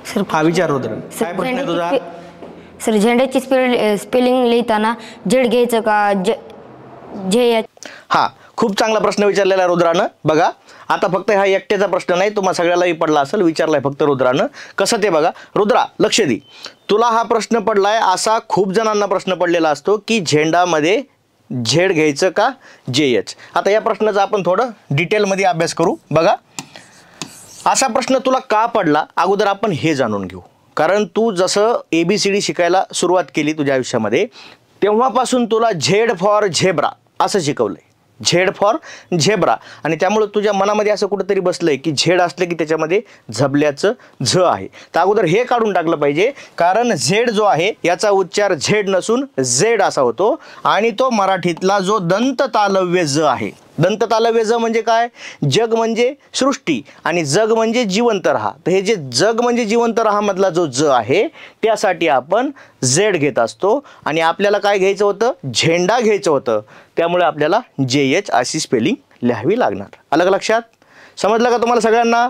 Sir हा विचार रुद्र, काय प्रश्न आहे तुझा? सर झेंड्याची स्पेलिंग लिहिताना झेड घ्यायचं का जे? हा, खूप चांगला प्रश्न विचारलेला आहे रुद्रानं. बघा आता फक्त हा एकट्याचा प्रश्न नाही, तुम्हाला सगळ्यालाही पडला असेल, विचारलाय फक्त रुद्रानं. कसं ते बघा रुद्रा, लक्ष दे. तुला हा प्रश्न पडलाय, असा खूप जणांना प्रश्न पडलेला असतो की झेंडामध्ये झेड घ्यायचं का JH. आता या प्रश्नाचा आपण थोडं डिटेलमध्ये अभ्यास करू. बघा असा प्रश्न तुला का पडला अगोदर आपण हे जाणून घेऊ. कारण तू जसं ABCD शिकायला सुरुवात केली तुझ्या आयुष्यामध्ये, तेव्हापासून तुला झेड फॉर झेब्रा असं शिकवलंय. झेड फॉर झेब्रा, आणि त्यामुळे तुझ्या मनामध्ये असं कुठंतरी बसलंय की झेड असलं की त्याच्यामध्ये झबल्याचं झ आहे. तर अगोदर हे काढून टाकलं पाहिजे, कारण झेड जो आहे याचा उच्चार झेड नसून झेड असा होतो, आणि तो मराठीतला जो दंत तालव्य ज आहे. दंत तालव्य ज म्हणजे काय? जग म्हणजे सृष्टी आणि जग म्हणजे जिवंत राहा. तर हे जे जग म्हणजे जिवंत राहा मधला जो ज आहे त्यासाठी आपण झेड घेत असतो, आणि आपल्याला काय घ्यायचं होतं? झेंडा घ्यायचं होतं. त्यामुळे आपल्याला JH अशी स्पेलिंग लिहावी लागणार. अलग लक्षात? समजलं का तुम्हाला सगळ्यांना?